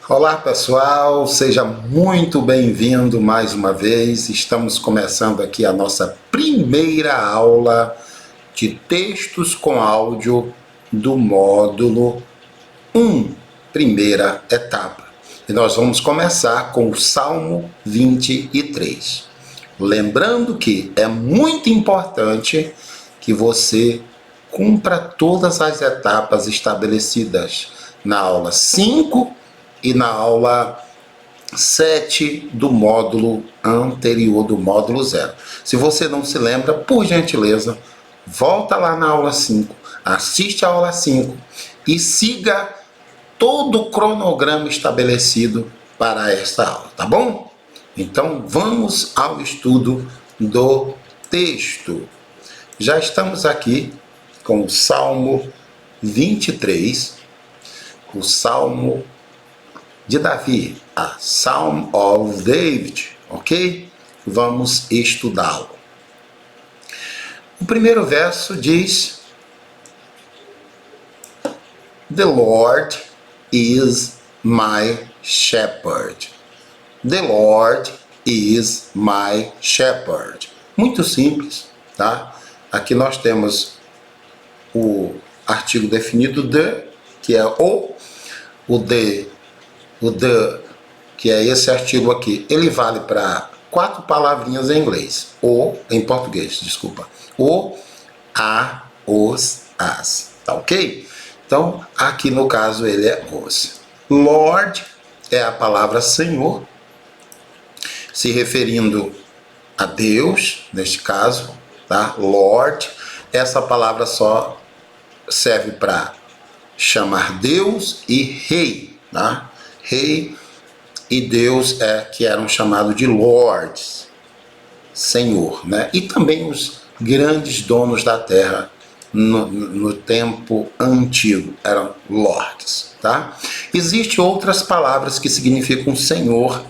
Olá pessoal, seja muito bem-vindo mais uma vez. Estamos começando aqui a nossa primeira aula de textos com áudio do módulo 1, primeira etapa. E nós vamos começar com o Salmo 23. Lembrando que é muito importante que você cumpra todas as etapas estabelecidas na aula 5 e na aula 7 do módulo anterior, do módulo 0. Se você não se lembra, por gentileza, volta lá na aula 5, assiste a aula 5 e siga todo o cronograma estabelecido para esta aula, tá bom? Então, vamos ao estudo do texto. Já estamos aqui com o Salmo 23, o Salmo de Davi, a Psalm of David, ok? Vamos estudá-lo. O primeiro verso diz: The Lord is my shepherd. The Lord is my shepherd. Muito simples, tá? Aqui nós temos o artigo definido the, que é o the, que é esse artigo aqui. Ele vale para 4 palavrinhas em inglês, em português, desculpa. O, a, os, as, tá ok? Então, aqui no caso ele é os. Lord é a palavra Senhor, se referindo a Deus, neste caso, tá? Lord, essa palavra só serve para chamar Deus e Rei, tá? Rei e Deus que eram chamados de Lords, Senhor, né? E também os grandes donos da terra no tempo antigo eram Lords, tá? Existem outras palavras que significam Senhor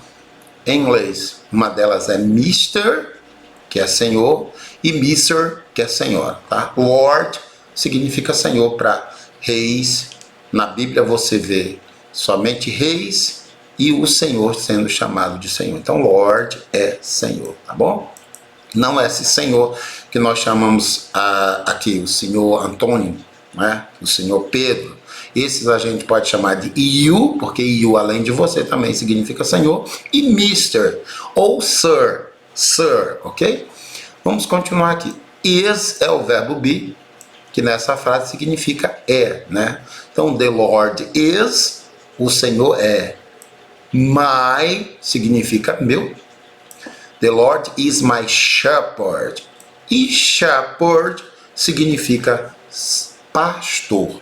em inglês. Uma delas é Mister, que é Senhor, e Mister, que é Senhora, tá? Lord significa Senhor para reis. Na Bíblia você vê somente reis e o Senhor sendo chamado de Senhor. Então, Lord é Senhor, tá bom? Não é esse Senhor que nós chamamos aqui, o Senhor Antônio, né? O Senhor Pedro. Esses a gente pode chamar de you, porque you, além de você, também significa Senhor. E Mister, ou Sir, ok? Vamos continuar aqui. Is é o verbo be, que nessa frase significa né? Então, the Lord is, o Senhor é. My significa meu. The Lord is my shepherd. E shepherd significa pastor.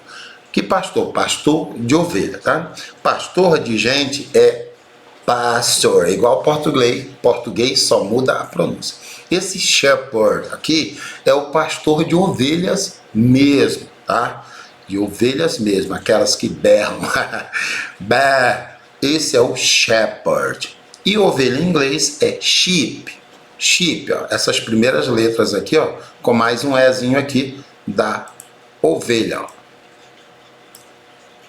Que pastor? Pastor de ovelha, tá? Pastor de gente é pastor, igual português só muda a pronúncia. Esse shepherd aqui é o pastor de ovelhas mesmo, tá? De ovelhas mesmo, aquelas que berram. Esse é o shepherd. E ovelha em inglês é sheep. Sheep, ó, essas primeiras letras aqui, ó, com mais um ezinho aqui da ovelha, ó.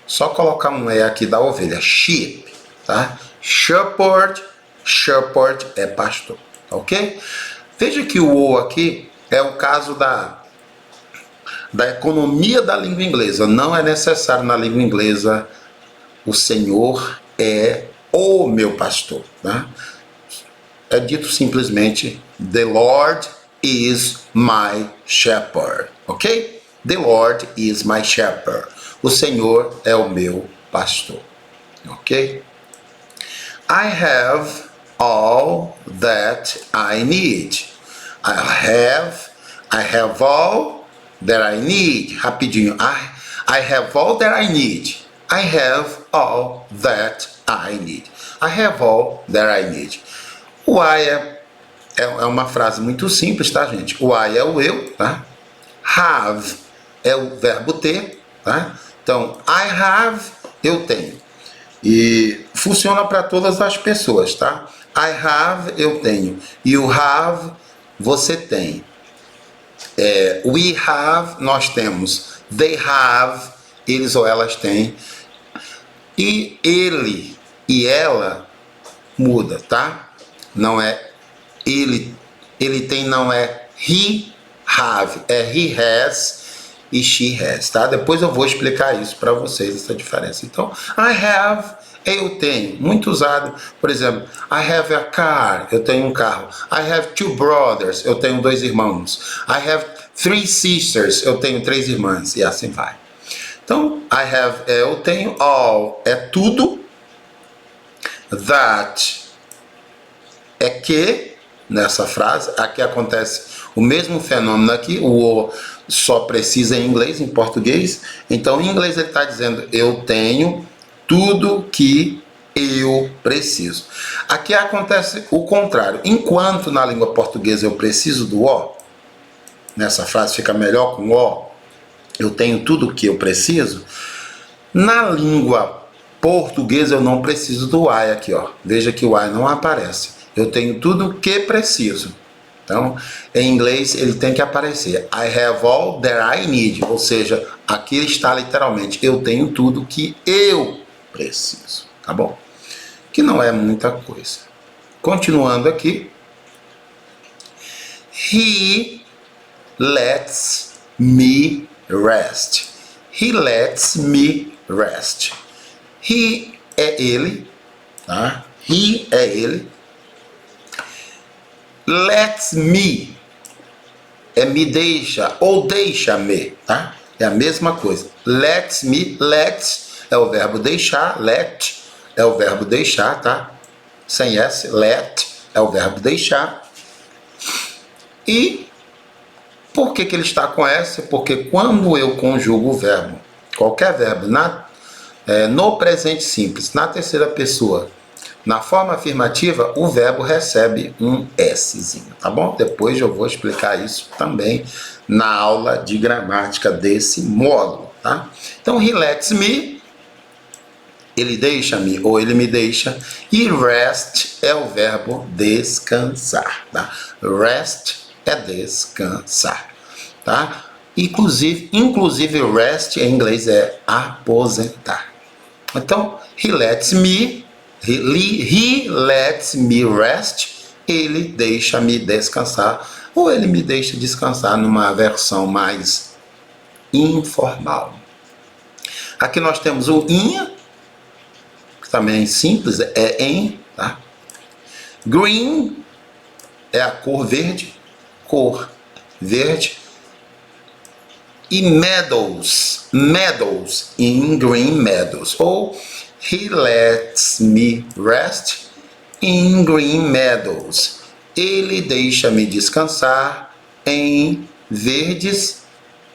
Só colocar um e aqui da ovelha, sheep, tá? Shepherd é pastor, ok? Veja que o O aqui é o caso da economia da língua inglesa. Não é necessário na língua inglesa o Senhor é o meu pastor, tá? É dito simplesmente The Lord is my shepherd, ok? The Lord is my shepherd. O Senhor é o meu pastor, ok? I have all that I need. I have all that I need. Rapidinho. I have all that I need. I have all that I need. I have all that I need. O I é uma frase muito simples, tá, gente? O I é o eu, tá? Have é o verbo ter, tá? Então, I have, eu tenho. E funciona para todas as pessoas, tá? I have, eu tenho. You have, você tem. We have, nós temos. They have, eles ou elas têm. E ele e ela muda, tá? Não é ele tem, não é he have, é he has e she has, tá? Depois eu vou explicar isso para vocês, essa diferença. Então, I have, eu tenho, muito usado. Por exemplo, I have a car, eu tenho um carro. I have two brothers, eu tenho 2 irmãos. I have 3 sisters, eu tenho 3 irmãs, e assim vai. Então, I have é eu tenho, all é tudo, that é que, nessa frase, aqui acontece o mesmo fenômeno aqui, o só precisa em inglês, em português. Então, em inglês ele está dizendo, eu tenho tudo que eu preciso. Aqui acontece o contrário. Enquanto na língua portuguesa eu preciso do ó, nessa frase fica melhor com ó, eu tenho tudo que eu preciso. Na língua portuguesa eu não preciso do I aqui, ó. Veja que o I não aparece. Eu tenho tudo que preciso. Então, em inglês ele tem que aparecer I have all that I need, ou seja, aqui está literalmente eu tenho tudo que eu preciso, tá bom? Que não é muita coisa. Continuando aqui, he lets me rest. He lets me rest. He é ele, tá? He é ele. Let me é me deixa ou deixa-me, tá? É a mesma coisa. Let me, let é o verbo deixar, let é o verbo deixar, tá? Sem S, let é o verbo deixar. E por que ele está com S? Porque quando eu conjugo o verbo, qualquer verbo, no presente simples, na terceira pessoa, na forma afirmativa, o verbo recebe um Szinho, tá bom? Depois eu vou explicar isso também na aula de gramática desse módulo, tá? Então, he lets me, ele deixa-me ou ele me deixa, e rest é o verbo descansar, tá? Rest é descansar, tá? Inclusive rest em inglês é aposentar. Então, he lets me rest, ele deixa-me descansar, ou ele me deixa descansar numa versão mais informal. Aqui nós temos o in, que também é simples, é em, tá? Green é a cor verde, e meadows in green meadows, ou he lets me rest in green meadows. Ele deixa-me descansar em verdes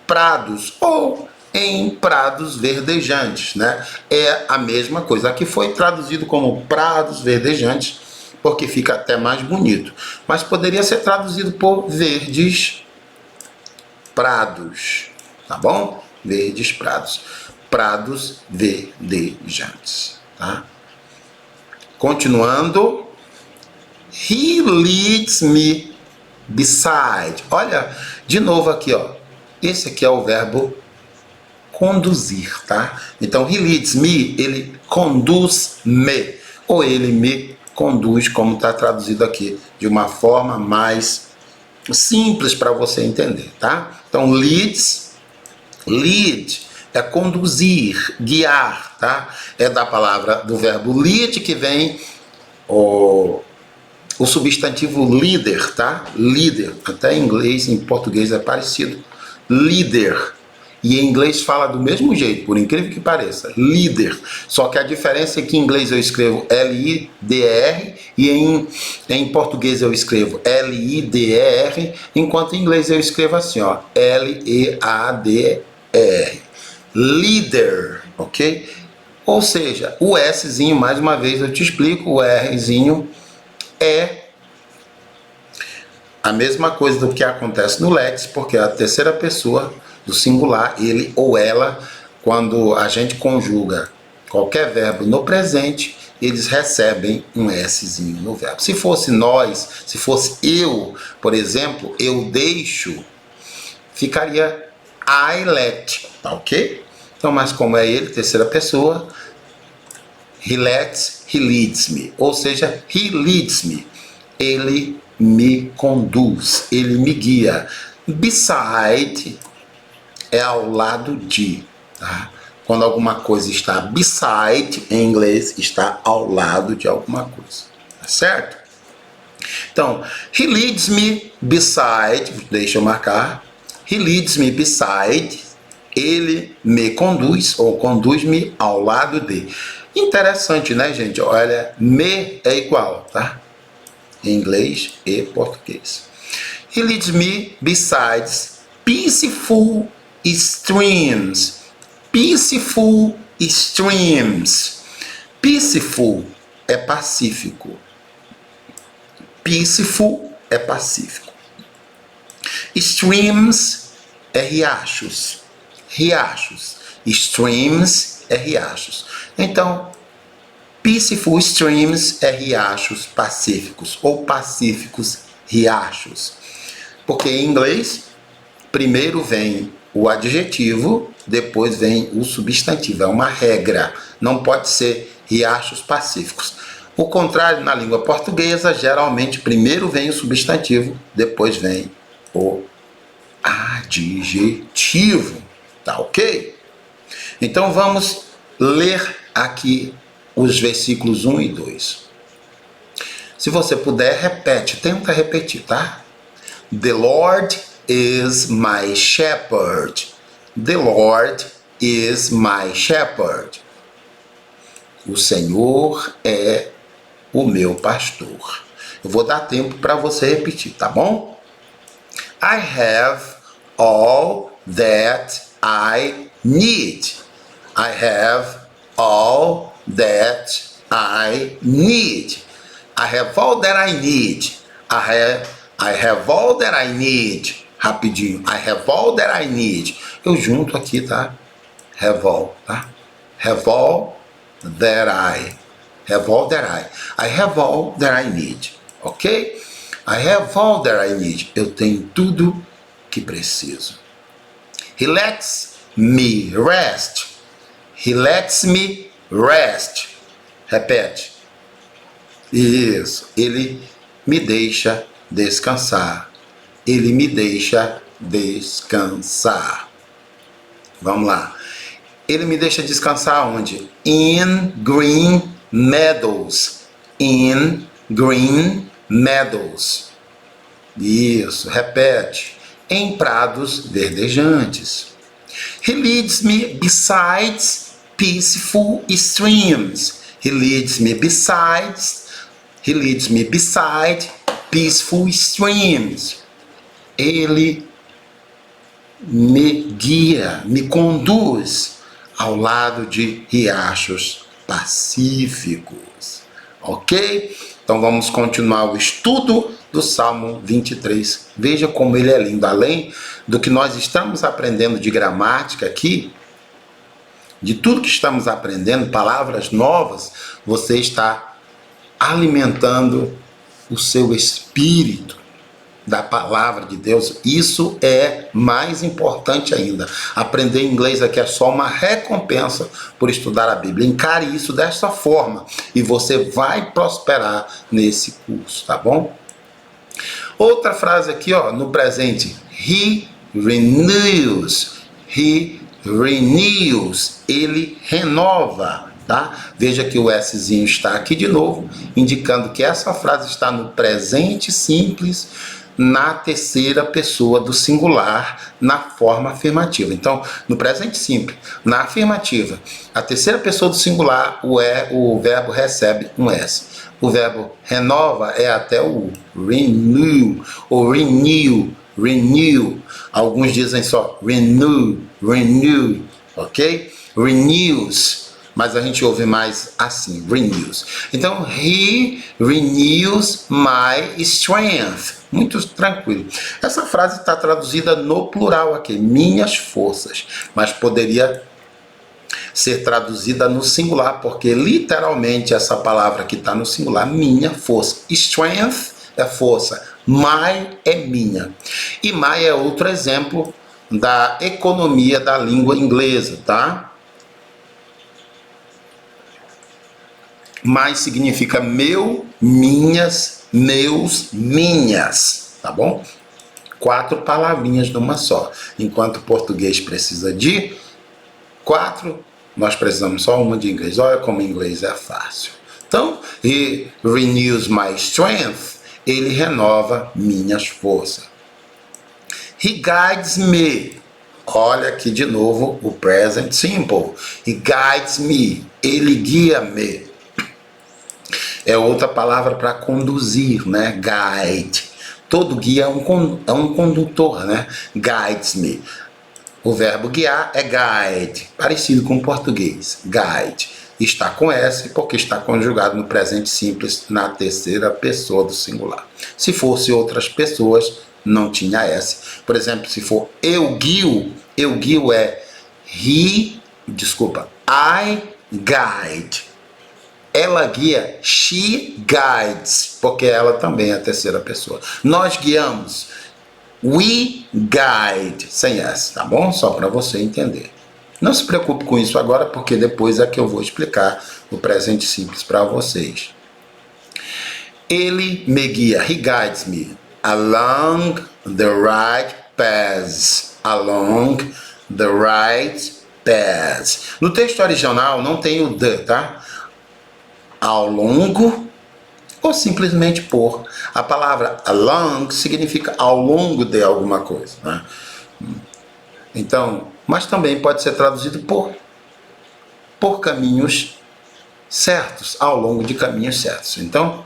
prados, ou em prados verdejantes, né? É a mesma coisa. Aqui foi traduzido como prados verdejantes, porque fica até mais bonito. Mas poderia ser traduzido por verdes prados, tá bom? Verdes prados. Prados verdejantes, tá? Continuando, he leads me beside. Olha, de novo aqui, ó. Esse aqui é o verbo conduzir, tá? Então, he leads me, ele conduz-me, ou ele me conduz, como está traduzido aqui, de uma forma mais simples para você entender, tá? Então, lead é conduzir, guiar, tá? É da palavra, do verbo lead que vem o substantivo líder, tá? Líder, até em inglês, em português é parecido. Líder. E em inglês fala do mesmo jeito, por incrível que pareça. Líder. Só que a diferença é que em inglês eu escrevo L-I-D-E-R e em português eu escrevo L-I-D-E-R, enquanto em inglês eu escrevo assim, ó, L-E-A-D-R. Líder, ok? Ou seja, o Szinho, mais uma vez eu te explico, o Rzinho é a mesma coisa do que acontece no Lex, porque é a terceira pessoa do singular, ele ou ela, quando a gente conjuga qualquer verbo no presente, eles recebem um Szinho no verbo. Se fosse nós, se fosse eu, por exemplo, eu deixo, ficaria I let, tá ok? Então, mas como é ele, terceira pessoa, he leads me. Ou seja, he leads me. Ele me conduz, ele me guia. Beside é ao lado de, tá? Quando alguma coisa está beside, em inglês, está ao lado de alguma coisa, tá certo? Então, he leads me beside, deixa eu marcar, he leads me beside, ele me conduz, ou conduz-me ao lado de. Interessante, né, gente? Olha, me é igual, tá? Em inglês e português. He leads me besides peaceful streams. Peaceful streams. Peaceful é pacífico. Peaceful é pacífico. Streams é riachos. Riachos. Streams é riachos. Então, peaceful streams é riachos pacíficos, ou pacíficos riachos. Porque em inglês, primeiro vem o adjetivo, depois vem o substantivo. É uma regra. Não pode ser riachos pacíficos. O contrário, na língua portuguesa, geralmente primeiro vem o substantivo, depois vem o adjetivo. Tá ok? Então vamos ler aqui os versículos 1 e 2. Se você puder, repete. Tenta repetir, tá? The Lord is my shepherd. The Lord is my shepherd. O Senhor é o meu pastor. Eu vou dar tempo para você repetir, tá bom? I have all that I need. I have all that I need. I have all that I need. I have all that I need. Rapidinho. I have all that I need. Eu junto aqui, tá? Have all, tá? Have all that I. Have all that I. I have all that I need. Ok? I have all that I need. Eu tenho tudo que preciso. He lets me rest. He lets me rest. Repete. Isso. Ele me deixa descansar. Ele me deixa descansar. Vamos lá. Ele me deixa descansar onde? In green meadows. In green meadows. Isso. Repete. Em prados verdejantes. He leads me besides peaceful streams. He leads me beside peaceful streams. Ele me guia, me conduz ao lado de riachos pacíficos. Ok? Então vamos continuar o estudo do Salmo 23. Veja como ele é lindo. Além do que nós estamos aprendendo de gramática aqui, de tudo que estamos aprendendo, palavras novas, você está alimentando o seu espírito da palavra de Deus. Isso é mais importante ainda. Aprender inglês aqui é só uma recompensa por estudar a Bíblia. Encare isso dessa forma e você vai prosperar nesse curso, tá bom? Outra frase aqui, ó, no presente. He renews. He renews. Ele renova, tá? Veja que o Szinho está aqui de novo, indicando que essa frase está no presente simples, na terceira pessoa do singular, na forma afirmativa. Então, no presente simples, na afirmativa, a terceira pessoa do singular, o verbo recebe um S. O verbo renova é até o renew, ou renew. Alguns dizem só renew, ok? Renews. Mas a gente ouve mais assim, renews. Então, he renews my strength. Muito tranquilo. Essa frase está traduzida no plural aqui, minhas forças. Mas poderia ser traduzida no singular, porque literalmente essa palavra que está no singular, minha força. Strength é força. My é minha. E my é outro exemplo da economia da língua inglesa, tá? My significa meu, minhas, meus, minhas, tá bom? 4 palavrinhas numa só. Enquanto o português precisa de 4, nós precisamos só uma de inglês. Olha como inglês é fácil. Então, he renews my strength. Ele renova minhas forças. He guides me. Olha aqui de novo o present simple. He guides me. Ele guia-me. É outra palavra para conduzir, né? Guide. Todo guia é um condutor, né? Guides me. O verbo guiar é guide, parecido com o português. Guide. Está com S porque está conjugado no presente simples na terceira pessoa do singular. Se fosse outras pessoas, não tinha S. Por exemplo, se for eu guio é I guide. Ela guia, she guides, porque ela também é a terceira pessoa. Nós guiamos, we guide, sem S, tá bom? Só para você entender. Não se preocupe com isso agora, porque depois é que eu vou explicar o presente simples para vocês. Ele me guia, he guides me, along the right paths, along the right paths. No texto original não tem o the, tá? Ao longo ou simplesmente por. A palavra along significa ao longo de alguma coisa, né? Então, mas também pode ser traduzido por caminhos certos, ao longo de caminhos certos. Então,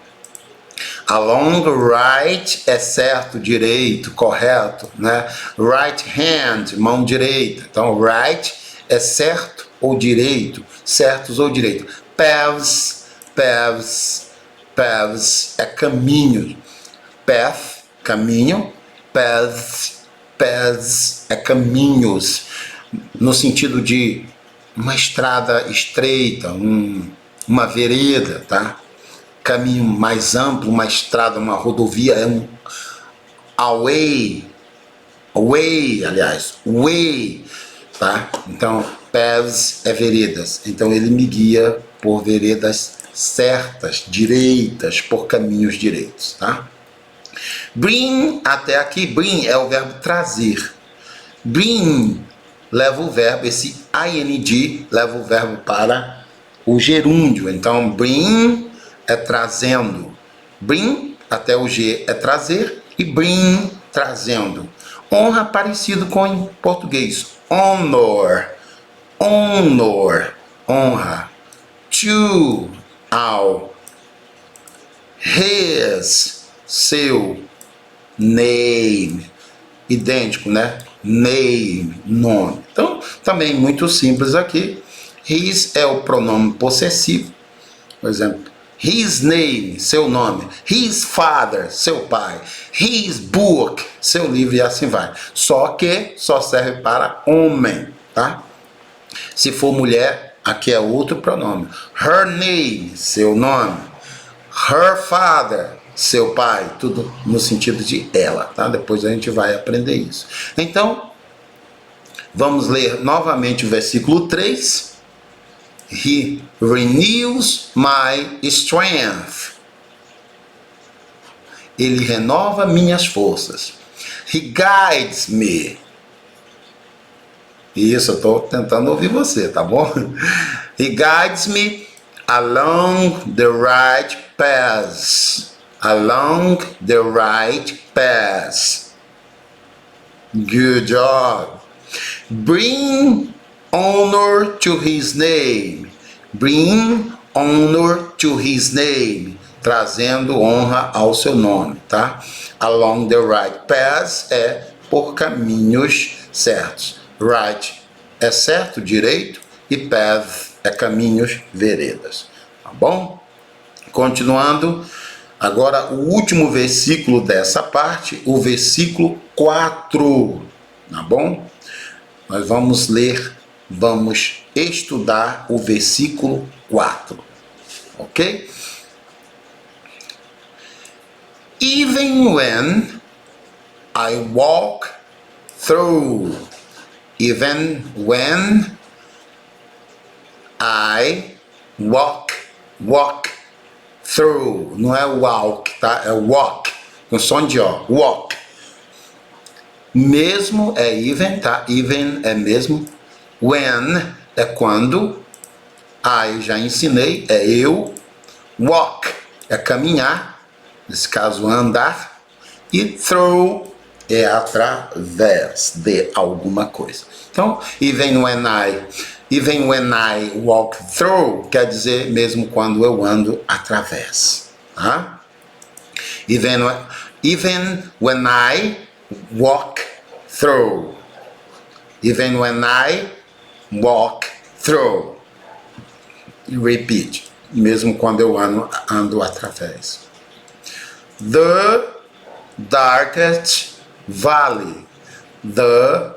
along right é certo, direito, correto, né? Right hand, mão direita. Então, right é certo ou direito, certos ou direito. Paths é caminho. Path, caminho. Paths é caminhos. No sentido de uma estrada estreita, uma vereda, tá? Caminho mais amplo, uma estrada, uma rodovia, é um way, tá? Então, paths é veredas. Então, ele me guia por veredas certas, direitas, por caminhos direitos, tá? Bring, até aqui, bring é o verbo trazer. Bring leva o verbo, esse ing leva o verbo para o gerúndio. Então, bring é trazendo. Bring, até o G é trazer, e bring, trazendo. Honra parecido com em português. Honor, honra. To, ao. His, seu. Name, idêntico, né? Name, nome. Então, também muito simples aqui. His é o pronome possessivo. Por exemplo, his name, seu nome. His father, seu pai. His book, seu livro, e assim vai. Só que só serve para homem, tá? Se for mulher, aqui é outro pronome. Her name, seu nome. Her father, seu pai, tudo no sentido de ela, tá? Depois a gente vai aprender isso. Então, vamos ler novamente o versículo 3. He renews my strength. Ele renova minhas forças. He guides me. Isso, eu estou tentando ouvir você, tá bom? He guides me along the right paths. Along the right paths. Good job. Bring honor to his name. Bring honor to his name. Trazendo honra ao seu nome, tá? Along the right paths é por caminhos certos. Right é certo, direito, e path é caminhos, veredas. Tá bom? Continuando, agora o último versículo dessa parte, o versículo 4. Tá bom? Nós vamos ler, vamos estudar o versículo 4. Ok? Even when I walk through. Even when I walk through. Não é walk, tá? É walk. Com som de ó. Walk. Mesmo é even, tá? Even é mesmo. When é quando. I já ensinei, é eu. Walk é caminhar. Nesse caso, andar. E through é através de alguma coisa. Então, even when I walk through, quer dizer mesmo quando eu ando através. Tá? Even when I walk through. Even when I walk through. Repeat. Mesmo quando eu ando através. The darkest valley. The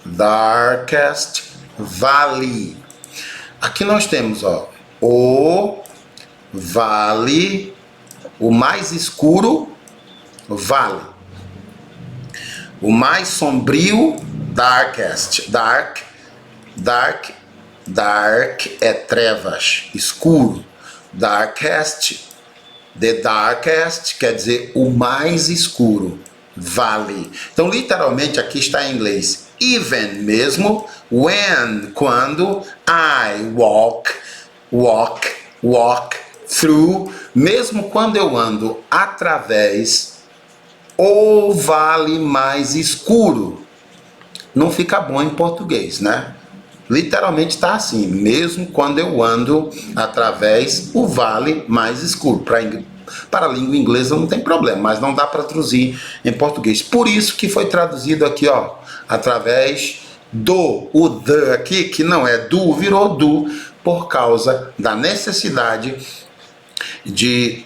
darkest valley. Aqui nós temos, ó, o vale, o mais escuro, vale. O mais sombrio, darkest. Dark é trevas, escuro. Darkest, the darkest quer dizer o mais escuro, vale. Então, literalmente, aqui está em inglês. Even mesmo, when, quando, I walk through, mesmo quando eu ando através, o vale mais escuro. Não fica bom em português, né? Literalmente está assim, mesmo quando eu ando através o vale mais escuro. Para a língua inglesa não tem problema, mas não dá para traduzir em português. Por isso que foi traduzido aqui, ó, através do, o the aqui, que não é do, virou do, por causa da necessidade de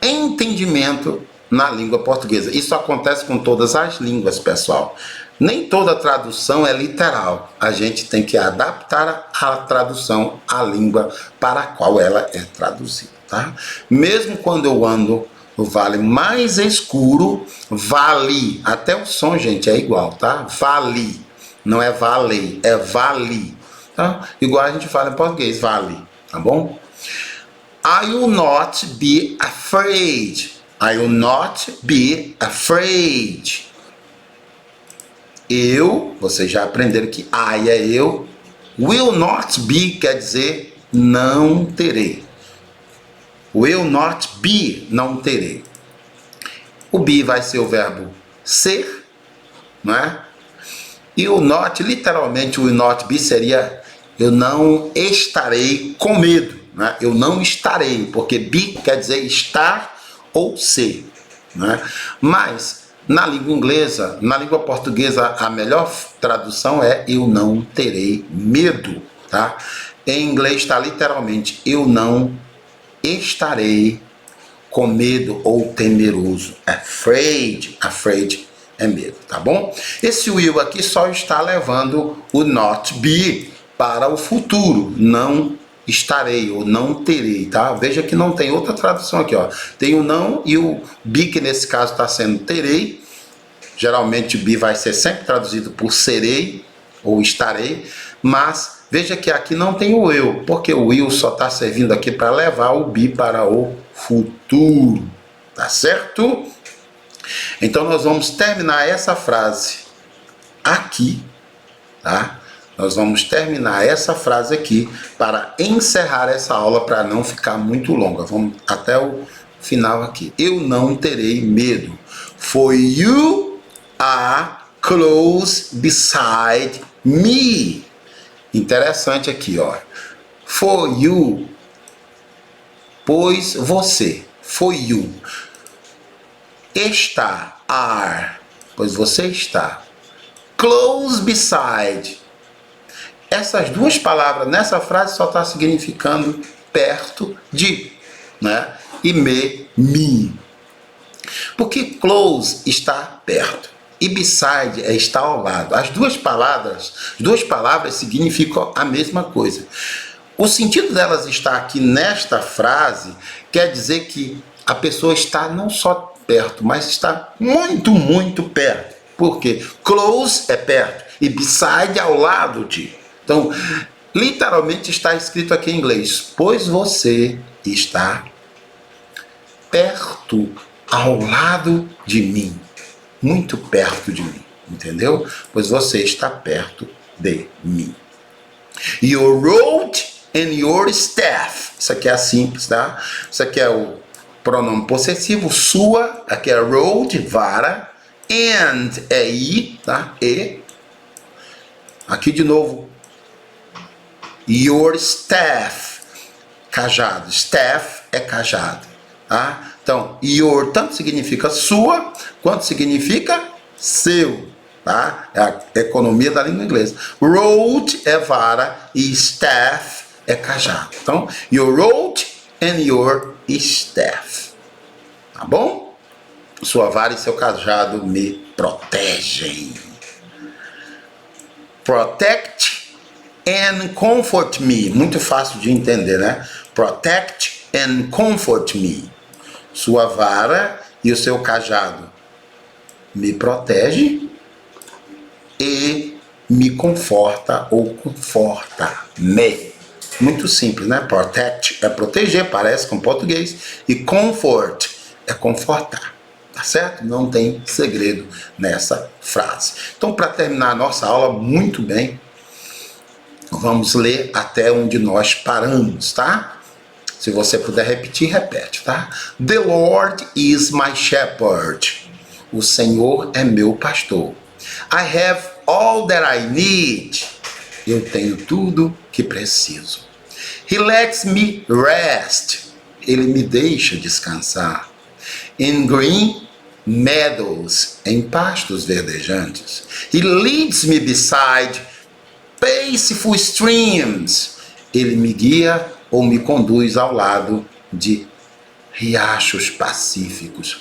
entendimento na língua portuguesa. Isso acontece com todas as línguas, pessoal. Nem toda tradução é literal. A gente tem que adaptar a tradução à língua para a qual ela é traduzida, tá? Mesmo quando eu ando no vale mais escuro, vale. Até o som, gente, é igual, tá? Vale. Não é vale, é vale. Tá? Igual a gente fala em português, vale. Tá bom? I will not be afraid. I will not be afraid. Eu, vocês já aprenderam que I é eu. Will not be quer dizer não terei. Will not be, não terei. O be vai ser o verbo ser, não é? E o not, literalmente, o will not be seria eu não estarei com medo, né? Eu não estarei, porque be quer dizer estar ou ser, né? Mas na língua inglesa, na língua portuguesa, a melhor tradução é eu não terei medo, tá? Em inglês está literalmente eu não estarei com medo ou temeroso. Afraid é medo, tá bom? Esse will aqui só está levando o not be para o futuro, não estarei ou não terei, tá? Veja que não tem outra tradução aqui, ó. Tem o não e o be, que nesse caso está sendo terei. Geralmente o be vai ser sempre traduzido por serei ou estarei, mas veja que aqui não tem o eu, porque o will só está servindo aqui para levar o be para o futuro, tá certo? Então nós vamos terminar essa frase aqui, tá? Nós vamos terminar essa frase aqui para encerrar essa aula, para não ficar muito longa. Vamos até o final aqui. Eu não terei medo. For you are close beside me. Interessante aqui, ó. For you, pois você. For you. Está, are, pois você está. Close beside. Essas duas palavras nessa frase só está significando perto de, né? E me. Porque close está perto e beside é estar ao lado. As duas palavras significam a mesma coisa. O sentido delas estar aqui nesta frase quer dizer que a pessoa está não só perto, mas está muito, muito perto. Porque close é perto e beside é ao lado de. Então, literalmente está escrito aqui em inglês, pois você está perto, ao lado de mim. Muito perto de mim, entendeu? Pois você está perto de mim. Your rod and your staff. Isso aqui é simples, tá? Isso aqui é o pronome possessivo. Sua, aqui é rod, vara. And é i, tá? E. Aqui de novo. Your staff. Cajado. Staff é cajado, tá? Então, your tanto significa sua, quanto significa seu, tá? É a economia da língua inglesa. Rod é vara e staff é cajado. Então, your rod and your staff. Tá bom? Sua vara e seu cajado me protegem. Protect and comfort me. Muito fácil de entender, né? Protect and comfort me. Sua vara e o seu cajado me protege e me conforta ou conforta-me. Muito simples, né? Protect é proteger, parece com português. E comfort é confortar. Tá certo? Não tem segredo nessa frase. Então, para terminar a nossa aula muito bem, vamos ler até onde nós paramos, tá? Se você puder repetir, repete, tá? The Lord is my shepherd. O Senhor é meu pastor. I have all that I need. Eu tenho tudo que preciso. He lets me rest. Ele me deixa descansar. In green meadows, em pastos verdejantes. He leads me beside peaceful streams. Ele me guia ou me conduz ao lado de riachos pacíficos.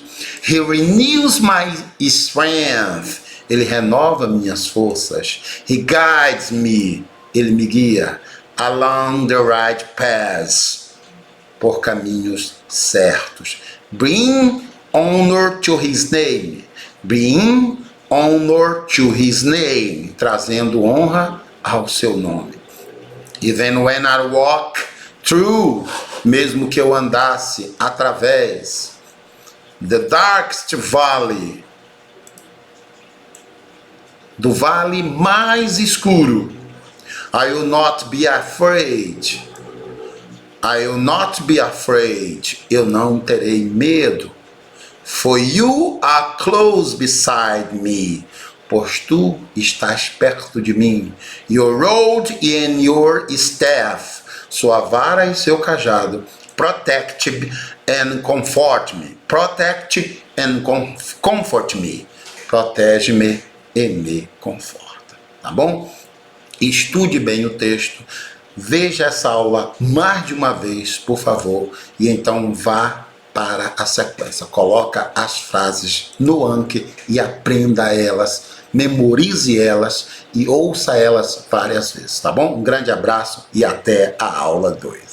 He renews my strength. Ele renova minhas forças. He guides me. Ele me guia along the right paths, por caminhos certos. Bring honor to his name. Bring honor to his name. Trazendo honra ao seu nome. Even when I walk through, mesmo que eu andasse através, the darkest valley, do vale mais escuro, I will not be afraid. I will not be afraid. Eu não terei medo. For you are close beside me. Pois tu estás perto de mim. Your rod and your staff. Sua vara e seu cajado. Protect and comfort me. Protect and comfort me. Protege-me e me conforta. Tá bom? Estude bem o texto. Veja essa aula mais de uma vez, por favor. E então vá para a sequência. Coloca as frases no Anki e aprenda elas. Memorize elas e ouça elas várias vezes. Tá bom? Um grande abraço e até a aula 2.